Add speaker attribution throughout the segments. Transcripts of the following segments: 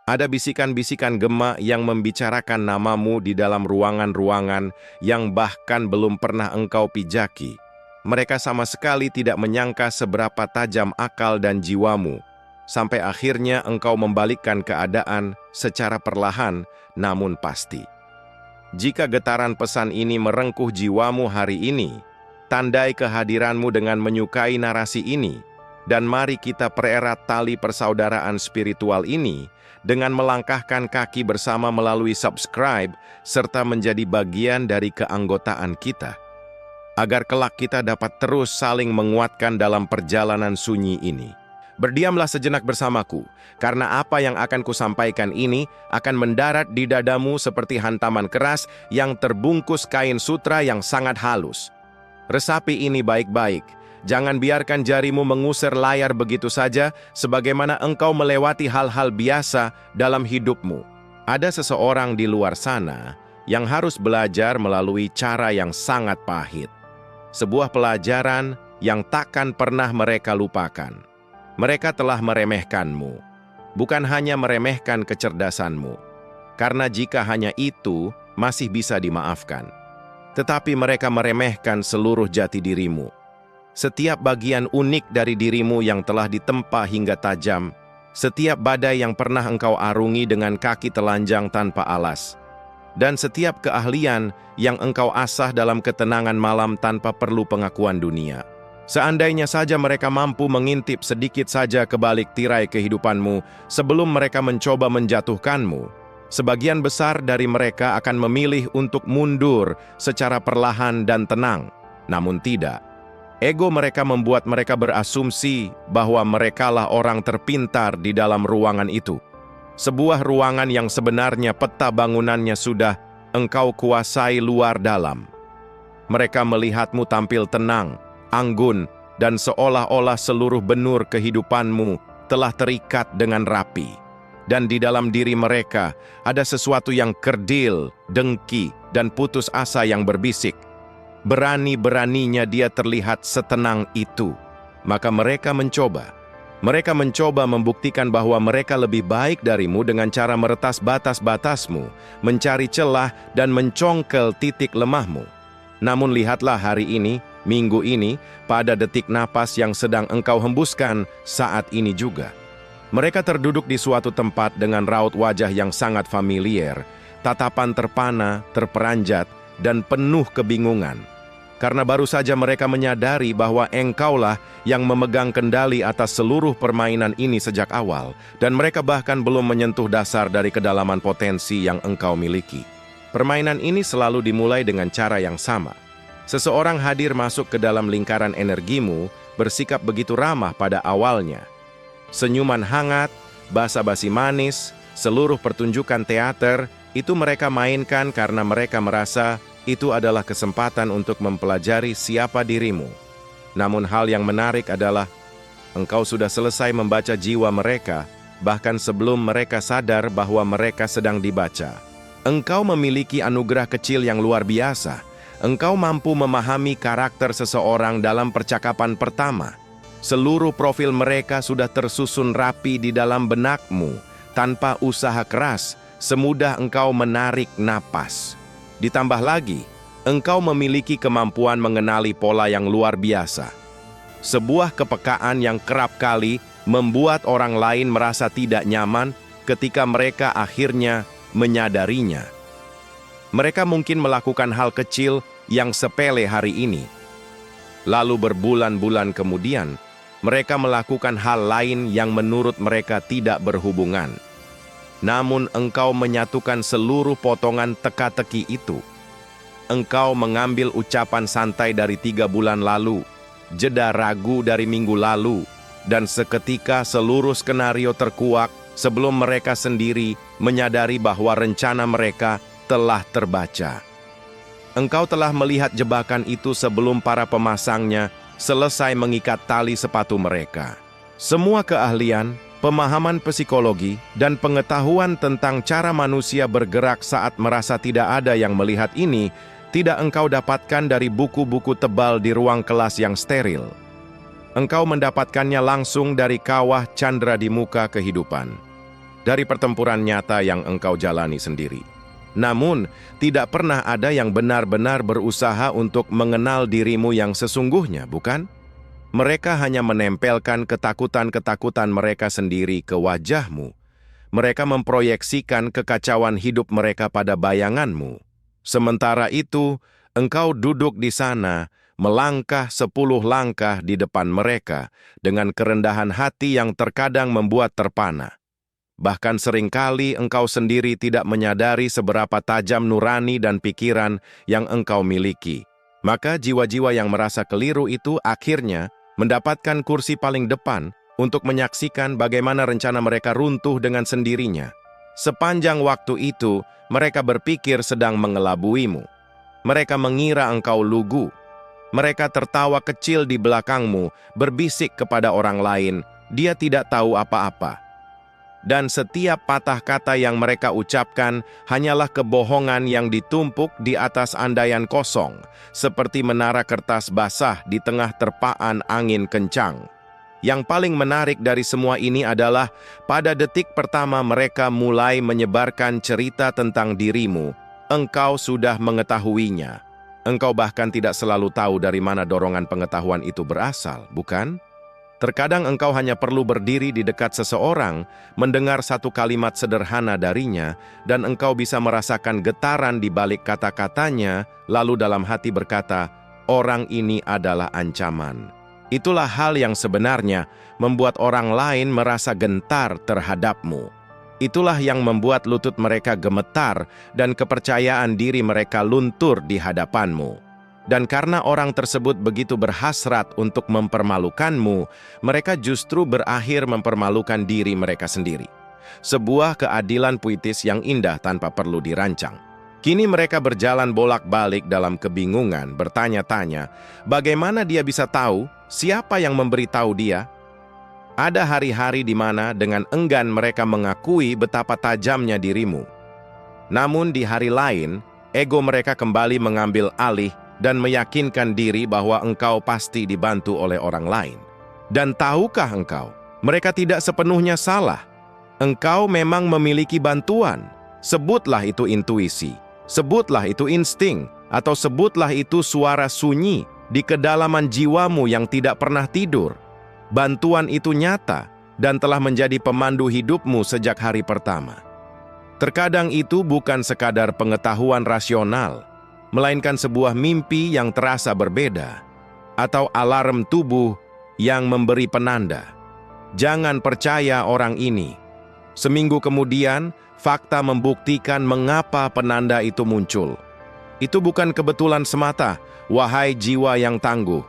Speaker 1: Ada bisikan-bisikan gema yang membicarakan namamu di dalam ruangan-ruangan yang bahkan belum pernah engkau pijaki. Mereka sama sekali tidak menyangka seberapa tajam akal dan jiwamu, sampai akhirnya engkau membalikkan keadaan secara perlahan namun pasti. Jika getaran pesan ini merengkuh jiwamu hari ini, tandai kehadiranmu dengan menyukai narasi ini, dan mari kita pererat tali persaudaraan spiritual ini dengan melangkahkan kaki bersama melalui subscribe serta menjadi bagian dari keanggotaan kita, agar kelak kita dapat terus saling menguatkan dalam perjalanan sunyi ini. Berdiamlah sejenak bersamaku, karena apa yang akan kusampaikan ini akan mendarat di dadamu seperti hantaman keras yang terbungkus kain sutra yang sangat halus. Resapi ini baik-baik. Jangan biarkan jarimu mengusir layar begitu saja, sebagaimana engkau melewati hal-hal biasa dalam hidupmu. Ada seseorang di luar sana yang harus belajar melalui cara yang sangat pahit. Sebuah pelajaran yang takkan pernah mereka lupakan. Mereka telah meremehkanmu, bukan hanya meremehkan kecerdasanmu, karena jika hanya itu masih bisa dimaafkan. Tetapi mereka meremehkan seluruh jati dirimu. Setiap bagian unik dari dirimu yang telah ditempa hingga tajam, setiap badai yang pernah engkau arungi dengan kaki telanjang tanpa alas, dan setiap keahlian yang engkau asah dalam ketenangan malam tanpa perlu pengakuan dunia. Seandainya saja mereka mampu mengintip sedikit saja ke balik tirai kehidupanmu sebelum mereka mencoba menjatuhkanmu, sebagian besar dari mereka akan memilih untuk mundur secara perlahan dan tenang. Namun tidak. Ego mereka membuat mereka berasumsi bahwa merekalah orang terpintar di dalam ruangan itu. Sebuah ruangan yang sebenarnya peta bangunannya sudah engkau kuasai luar dalam. Mereka melihatmu tampil tenang, anggun, dan seolah-olah seluruh benur kehidupanmu telah terikat dengan rapi. Dan di dalam diri mereka ada sesuatu yang kerdil, dengki, dan putus asa yang berbisik. Berani-beraninya dia terlihat setenang itu. Maka mereka mencoba. Mereka mencoba membuktikan bahwa mereka lebih baik darimu dengan cara meretas batas-batasmu, mencari celah dan mencongkel titik lemahmu. Namun lihatlah hari ini, minggu ini, pada detik napas yang sedang engkau hembuskan saat ini juga. Mereka terduduk di suatu tempat dengan raut wajah yang sangat familiar, tatapan terpana, terperanjat, dan penuh kebingungan. Karena baru saja mereka menyadari bahwa engkaulah yang memegang kendali atas seluruh permainan ini sejak awal, dan mereka bahkan belum menyentuh dasar dari kedalaman potensi yang engkau miliki. Permainan ini selalu dimulai dengan cara yang sama. Seseorang hadir masuk ke dalam lingkaran energimu, bersikap begitu ramah pada awalnya. Senyuman hangat, basa-basi manis, seluruh pertunjukan teater, itu mereka mainkan karena mereka merasa itu adalah kesempatan untuk mempelajari siapa dirimu. Namun hal yang menarik adalah, engkau sudah selesai membaca jiwa mereka, bahkan sebelum mereka sadar bahwa mereka sedang dibaca. Engkau memiliki anugerah kecil yang luar biasa. Engkau mampu memahami karakter seseorang dalam percakapan pertama. Seluruh profil mereka sudah tersusun rapi di dalam benakmu, tanpa usaha keras, semudah engkau menarik napas. Ditambah lagi, engkau memiliki kemampuan mengenali pola yang luar biasa. Sebuah kepekaan yang kerap kali membuat orang lain merasa tidak nyaman ketika mereka akhirnya menyadarinya. Mereka mungkin melakukan hal kecil yang sepele hari ini. Lalu berbulan-bulan kemudian, mereka melakukan hal lain yang menurut mereka tidak berhubungan. Namun engkau menyatukan seluruh potongan teka-teki itu. Engkau mengambil ucapan santai dari 3 bulan lalu, jeda ragu dari minggu lalu, dan seketika seluruh skenario terkuak sebelum mereka sendiri menyadari bahwa rencana mereka telah terbaca. Engkau telah melihat jebakan itu sebelum para pemasangnya selesai mengikat tali sepatu mereka. Semua keahlian, pemahaman psikologi, dan pengetahuan tentang cara manusia bergerak saat merasa tidak ada yang melihat ini tidak engkau dapatkan dari buku-buku tebal di ruang kelas yang steril. Engkau mendapatkannya langsung dari kawah candra di muka kehidupan. dari pertempuran nyata yang engkau jalani sendiri. Namun, tidak pernah ada yang benar-benar berusaha untuk mengenal dirimu yang sesungguhnya, bukan? Mereka hanya menempelkan ketakutan-ketakutan mereka sendiri ke wajahmu. Mereka memproyeksikan kekacauan hidup mereka pada bayanganmu. Sementara itu, engkau duduk di sana, melangkah 10 langkah di depan mereka, dengan kerendahan hati yang terkadang membuat terpana. Bahkan seringkali engkau sendiri tidak menyadari seberapa tajam nurani dan pikiran yang engkau miliki. Maka jiwa-jiwa yang merasa keliru itu akhirnya mendapatkan kursi paling depan untuk menyaksikan bagaimana rencana mereka runtuh dengan sendirinya. Sepanjang waktu itu, mereka berpikir sedang mengelabuimu. Mereka mengira engkau lugu. Mereka tertawa kecil di belakangmu, berbisik kepada orang lain, dia tidak tahu apa-apa. Dan setiap patah kata yang mereka ucapkan hanyalah kebohongan yang ditumpuk di atas andaian kosong, seperti menara kertas basah di tengah terpaan angin kencang. Yang paling menarik dari semua ini adalah pada detik pertama mereka mulai menyebarkan cerita tentang dirimu, engkau sudah mengetahuinya. Engkau bahkan tidak selalu tahu dari mana dorongan pengetahuan itu berasal, bukan? Terkadang engkau hanya perlu berdiri di dekat seseorang, mendengar satu kalimat sederhana darinya, dan engkau bisa merasakan getaran di balik kata-katanya, lalu dalam hati berkata, orang ini adalah ancaman. Itulah hal yang sebenarnya membuat orang lain merasa gentar terhadapmu. Itulah yang membuat lutut mereka gemetar dan kepercayaan diri mereka luntur di hadapanmu. Dan karena orang tersebut begitu berhasrat untuk mempermalukanmu, mereka justru berakhir mempermalukan diri mereka sendiri. Sebuah keadilan puitis yang indah tanpa perlu dirancang. Kini mereka berjalan bolak-balik dalam kebingungan, bertanya-tanya, bagaimana dia bisa tahu siapa yang memberitahu dia? Ada hari-hari di mana dengan enggan mereka mengakui betapa tajamnya dirimu. Namun di hari lain, ego mereka kembali mengambil alih dan meyakinkan diri bahwa engkau pasti dibantu oleh orang lain. Dan tahukah engkau, mereka tidak sepenuhnya salah. Engkau memang memiliki bantuan. Sebutlah itu intuisi, sebutlah itu insting, atau sebutlah itu suara sunyi di kedalaman jiwamu yang tidak pernah tidur. Bantuan itu nyata dan telah menjadi pemandu hidupmu sejak hari pertama. Terkadang itu bukan sekadar pengetahuan rasional, melainkan sebuah mimpi yang terasa berbeda, atau alarm tubuh yang memberi penanda. Jangan percaya orang ini. Seminggu kemudian, fakta membuktikan mengapa penanda itu muncul. Itu bukan kebetulan semata, wahai jiwa yang tangguh.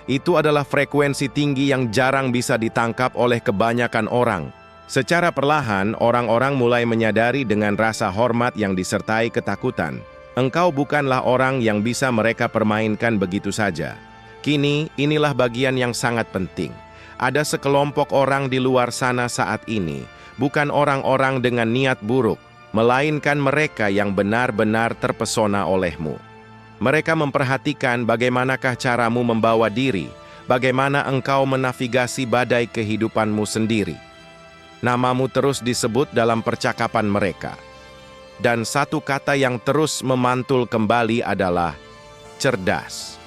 Speaker 1: Itu adalah frekuensi tinggi yang jarang bisa ditangkap oleh kebanyakan orang. Secara perlahan, orang-orang mulai menyadari dengan rasa hormat yang disertai ketakutan. Engkau bukanlah orang yang bisa mereka permainkan begitu saja. Kini, inilah bagian yang sangat penting. Ada sekelompok orang di luar sana saat ini, bukan orang-orang dengan niat buruk, melainkan mereka yang benar-benar terpesona olehmu. Mereka memperhatikan bagaimanakah caramu membawa diri, bagaimana engkau menavigasi badai kehidupanmu sendiri. Namamu terus disebut dalam percakapan mereka. Dan satu kata yang terus memantul kembali adalah cerdas.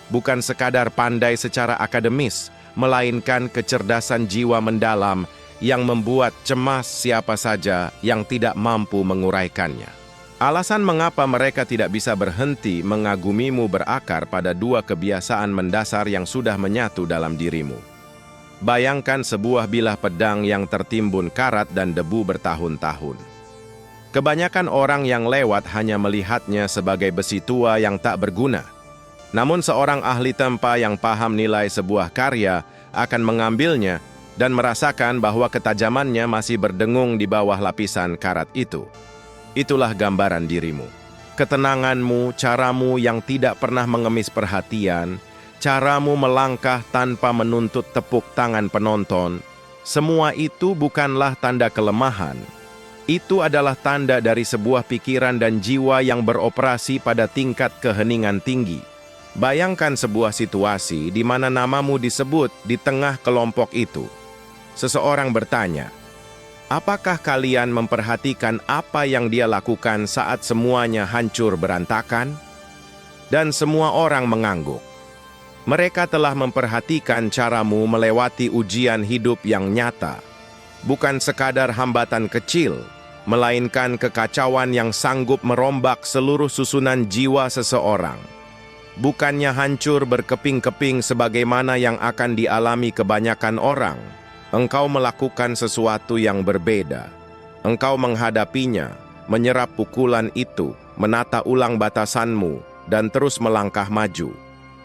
Speaker 1: Bukan sekadar pandai secara akademis, melainkan kecerdasan jiwa mendalam yang membuat cemas siapa saja yang tidak mampu menguraikannya. Alasan mengapa mereka tidak bisa berhenti mengagumimu berakar pada dua kebiasaan mendasar yang sudah menyatu dalam dirimu. Bayangkan sebuah bilah pedang yang tertimbun karat dan debu bertahun-tahun. Kebanyakan orang yang lewat hanya melihatnya sebagai besi tua yang tak berguna. Namun seorang ahli tempa yang paham nilai sebuah karya akan mengambilnya dan merasakan bahwa ketajamannya masih berdengung di bawah lapisan karat itu. Itulah gambaran dirimu. Ketenanganmu, caramu yang tidak pernah mengemis perhatian, caramu melangkah tanpa menuntut tepuk tangan penonton, semua itu bukanlah tanda kelemahan. Itu adalah tanda dari sebuah pikiran dan jiwa yang beroperasi pada tingkat keheningan tinggi. Bayangkan sebuah situasi di mana namamu disebut di tengah kelompok itu. Seseorang bertanya, Apakah kalian memperhatikan apa yang dia lakukan saat semuanya hancur berantakan? Dan semua orang mengangguk. Mereka telah memperhatikan caramu melewati ujian hidup yang nyata. Bukan sekadar hambatan kecil, melainkan kekacauan yang sanggup merombak seluruh susunan jiwa seseorang. Bukannya hancur berkeping-keping sebagaimana yang akan dialami kebanyakan orang. Engkau melakukan sesuatu yang berbeda. Engkau menghadapinya, menyerap pukulan itu, menata ulang batasanmu, dan terus melangkah maju.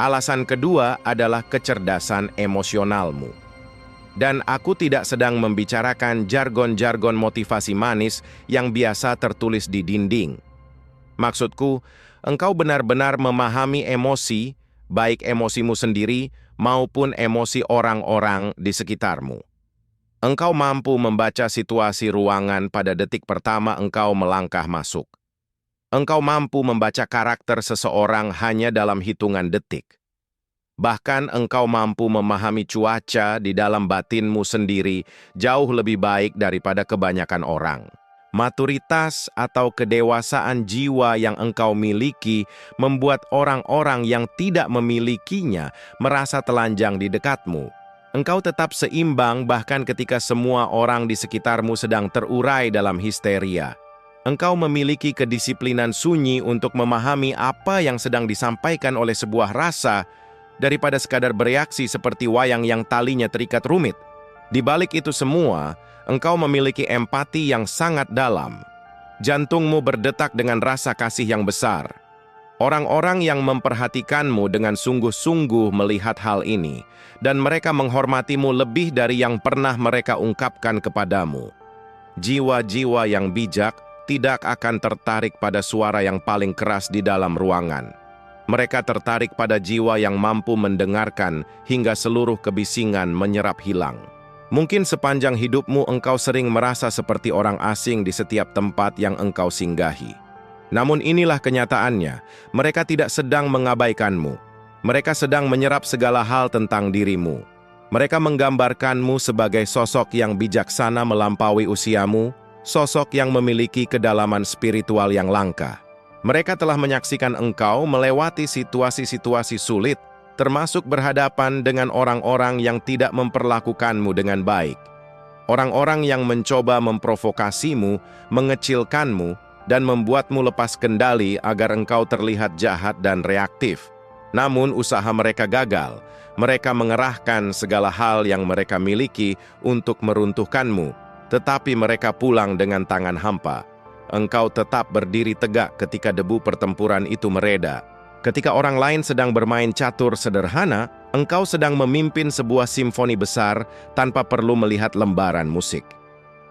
Speaker 1: Alasan kedua adalah kecerdasan emosionalmu. Dan aku tidak sedang membicarakan jargon-jargon motivasi manis yang biasa tertulis di dinding. Maksudku, engkau benar-benar memahami emosi, baik emosimu sendiri maupun emosi orang-orang di sekitarmu. Engkau mampu membaca situasi ruangan pada detik pertama engkau melangkah masuk. Engkau mampu membaca karakter seseorang hanya dalam hitungan detik. Bahkan engkau mampu memahami cuaca di dalam batinmu sendiri jauh lebih baik daripada kebanyakan orang. Maturitas atau kedewasaan jiwa yang engkau miliki membuat orang-orang yang tidak memilikinya merasa telanjang di dekatmu. Engkau tetap seimbang bahkan ketika semua orang di sekitarmu sedang terurai dalam histeria. Engkau memiliki kedisiplinan sunyi untuk memahami apa yang sedang disampaikan oleh sebuah rasa daripada sekadar bereaksi seperti wayang yang talinya terikat rumit. Di balik itu semua, engkau memiliki empati yang sangat dalam. Jantungmu berdetak dengan rasa kasih yang besar. Orang-orang yang memperhatikanmu dengan sungguh-sungguh melihat hal ini, dan mereka menghormatimu lebih dari yang pernah mereka ungkapkan kepadamu. Jiwa-jiwa yang bijak tidak akan tertarik pada suara yang paling keras di dalam ruangan. Mereka tertarik pada jiwa yang mampu mendengarkan hingga seluruh kebisingan menyerap hilang. Mungkin sepanjang hidupmu engkau sering merasa seperti orang asing di setiap tempat yang engkau singgahi. Namun inilah kenyataannya, mereka tidak sedang mengabaikanmu. Mereka sedang menyerap segala hal tentang dirimu. Mereka menggambarkanmu sebagai sosok yang bijaksana melampaui usiamu, sosok yang memiliki kedalaman spiritual yang langka. Mereka telah menyaksikan engkau melewati situasi-situasi sulit, termasuk berhadapan dengan orang-orang yang tidak memperlakukanmu dengan baik. Orang-orang yang mencoba memprovokasimu, mengecilkanmu, dan membuatmu lepas kendali agar engkau terlihat jahat dan reaktif. Namun usaha mereka gagal. Mereka mengerahkan segala hal yang mereka miliki untuk meruntuhkanmu, tetapi mereka pulang dengan tangan hampa. Engkau tetap berdiri tegak ketika debu pertempuran itu mereda. Ketika orang lain sedang bermain catur sederhana, engkau sedang memimpin sebuah simfoni besar tanpa perlu melihat lembaran musik.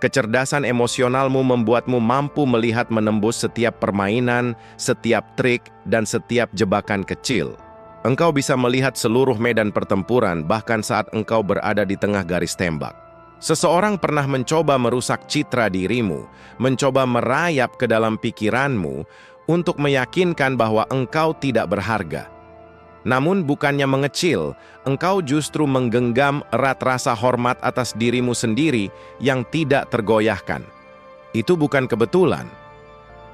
Speaker 1: Kecerdasan emosionalmu membuatmu mampu melihat menembus setiap permainan, setiap trik, dan setiap jebakan kecil. Engkau bisa melihat seluruh medan pertempuran bahkan saat engkau berada di tengah garis tembak. Seseorang pernah mencoba merusak citra dirimu, mencoba merayap ke dalam pikiranmu untuk meyakinkan bahwa engkau tidak berharga. Namun bukannya mengecil, engkau justru menggenggam erat rasa hormat atas dirimu sendiri yang tidak tergoyahkan. Itu bukan kebetulan.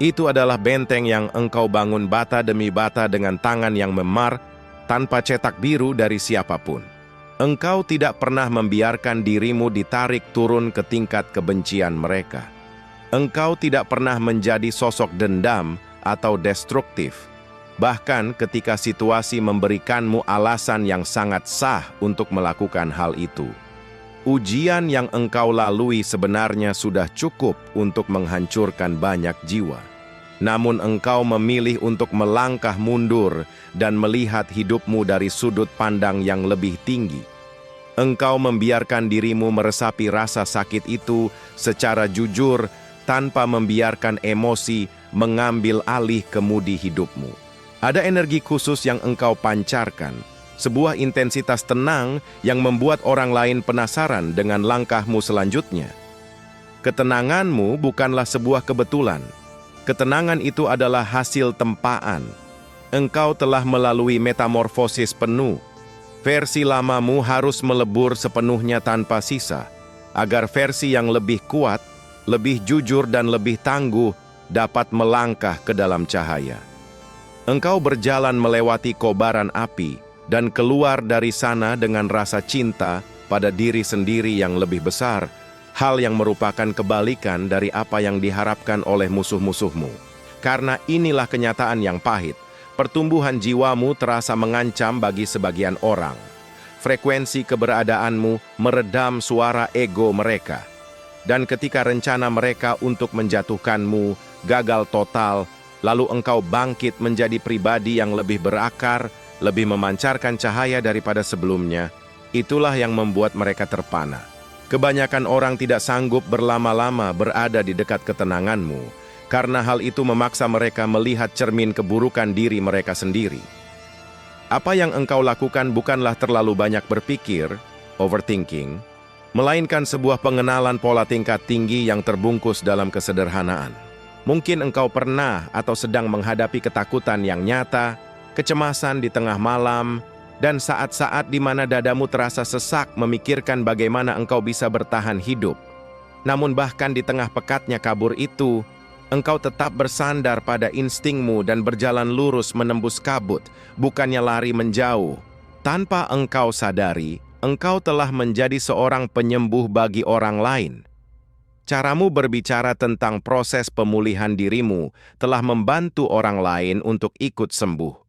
Speaker 1: Itu adalah benteng yang engkau bangun bata demi bata dengan tangan yang memar tanpa cetak biru dari siapapun. Engkau tidak pernah membiarkan dirimu ditarik turun ke tingkat kebencian mereka. Engkau tidak pernah menjadi sosok dendam atau destruktif, bahkan ketika situasi memberikanmu alasan yang sangat sah untuk melakukan hal itu. Ujian yang engkau lalui sebenarnya sudah cukup untuk menghancurkan banyak jiwa. Namun engkau memilih untuk melangkah mundur dan melihat hidupmu dari sudut pandang yang lebih tinggi. Engkau membiarkan dirimu meresapi rasa sakit itu secara jujur tanpa membiarkan emosi mengambil alih kemudi hidupmu. Ada energi khusus yang engkau pancarkan, sebuah intensitas tenang yang membuat orang lain penasaran dengan langkahmu selanjutnya. Ketenanganmu bukanlah sebuah kebetulan. Ketenangan itu adalah hasil tempaan. Engkau telah melalui metamorfosis penuh. Versi lamamu harus melebur sepenuhnya tanpa sisa. agar versi yang lebih kuat, lebih jujur dan lebih tangguh dapat melangkah ke dalam cahaya. Engkau berjalan melewati kobaran api dan keluar dari sana dengan rasa cinta pada diri sendiri yang lebih besar, hal yang merupakan kebalikan dari apa yang diharapkan oleh musuh-musuhmu. Karena inilah kenyataan yang pahit, pertumbuhan jiwamu terasa mengancam bagi sebagian orang. Frekuensi keberadaanmu meredam suara ego mereka. Dan ketika rencana mereka untuk menjatuhkanmu gagal total, lalu engkau bangkit menjadi pribadi yang lebih berakar, lebih memancarkan cahaya daripada sebelumnya, itulah yang membuat mereka terpana. Kebanyakan orang tidak sanggup berlama-lama berada di dekat ketenanganmu, karena hal itu memaksa mereka melihat cermin keburukan diri mereka sendiri. Apa yang engkau lakukan bukanlah terlalu banyak berpikir, overthinking, melainkan sebuah pengenalan pola tingkat tinggi yang terbungkus dalam kesederhanaan. Mungkin engkau pernah atau sedang menghadapi ketakutan yang nyata, kecemasan di tengah malam, dan saat-saat di mana dadamu terasa sesak memikirkan bagaimana engkau bisa bertahan hidup. Namun bahkan di tengah pekatnya kabur itu, engkau tetap bersandar pada instingmu dan berjalan lurus menembus kabut, bukannya lari menjauh. Tanpa engkau sadari, engkau telah menjadi seorang penyembuh bagi orang lain. Caramu berbicara tentang proses pemulihan dirimu telah membantu orang lain untuk ikut sembuh.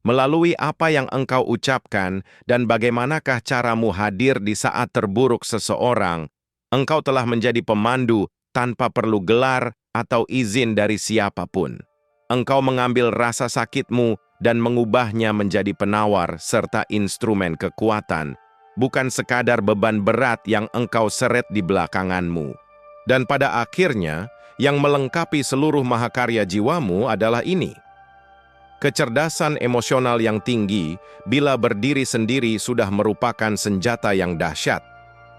Speaker 1: Melalui apa yang engkau ucapkan dan bagaimanakah caramu hadir di saat terburuk seseorang, engkau telah menjadi pemandu tanpa perlu gelar atau izin dari siapapun. Engkau mengambil rasa sakitmu dan mengubahnya menjadi penawar serta instrumen kekuatan, bukan sekadar beban berat yang engkau seret di belakanganmu. Dan pada akhirnya, yang melengkapi seluruh mahakarya jiwamu adalah ini. Kecerdasan emosional yang tinggi, bila berdiri sendiri sudah merupakan senjata yang dahsyat,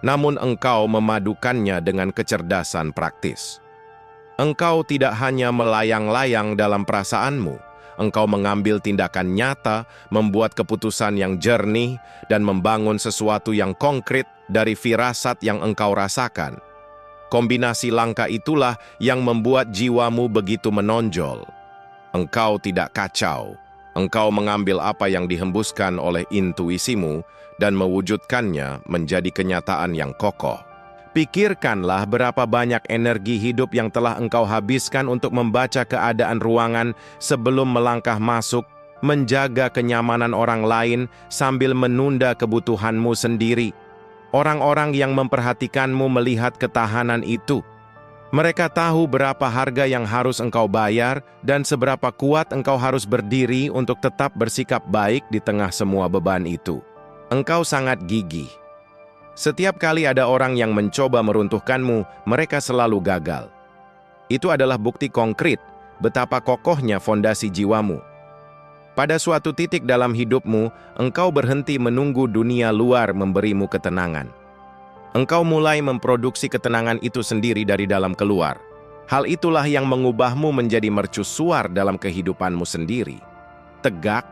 Speaker 1: namun engkau memadukannya dengan kecerdasan praktis. Engkau tidak hanya melayang-layang dalam perasaanmu, engkau mengambil tindakan nyata, membuat keputusan yang jernih, dan membangun sesuatu yang konkret dari firasat yang engkau rasakan. Kombinasi langkah itulah yang membuat jiwamu begitu menonjol. Engkau tidak kacau. Engkau mengambil apa yang dihembuskan oleh intuisimu dan mewujudkannya menjadi kenyataan yang kokoh. Pikirkanlah berapa banyak energi hidup yang telah engkau habiskan untuk membaca keadaan ruangan sebelum melangkah masuk, menjaga kenyamanan orang lain sambil menunda kebutuhanmu sendiri. Orang-orang yang memperhatikanmu melihat ketahanan itu. Mereka tahu berapa harga yang harus engkau bayar dan seberapa kuat engkau harus berdiri untuk tetap bersikap baik di tengah semua beban itu. Engkau sangat gigih. Setiap kali ada orang yang mencoba meruntuhkanmu, mereka selalu gagal. Itu adalah bukti konkret betapa kokohnya fondasi jiwamu. Pada suatu titik dalam hidupmu, engkau berhenti menunggu dunia luar memberimu ketenangan. Engkau mulai memproduksi ketenangan itu sendiri dari dalam keluar. Hal itulah yang mengubahmu menjadi mercusuar dalam kehidupanmu sendiri. Tegak,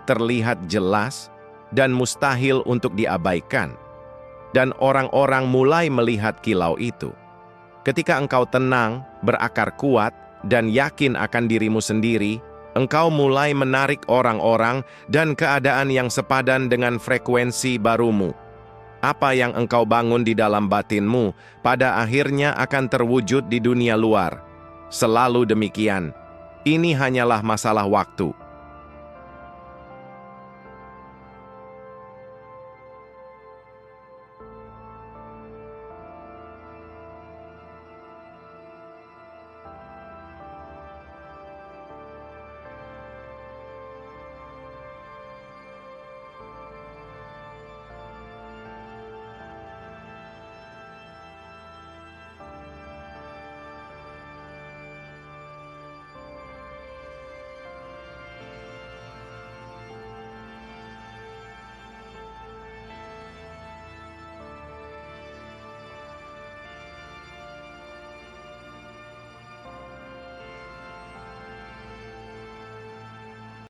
Speaker 1: terlihat jelas, dan mustahil untuk diabaikan. Dan orang-orang mulai melihat kilau itu. Ketika engkau tenang, berakar kuat, dan yakin akan dirimu sendiri, engkau mulai menarik orang-orang dan keadaan yang sepadan dengan frekuensi barumu. Apa yang engkau bangun di dalam batinmu, pada akhirnya akan terwujud di dunia luar. Selalu demikian. Ini hanyalah masalah waktu.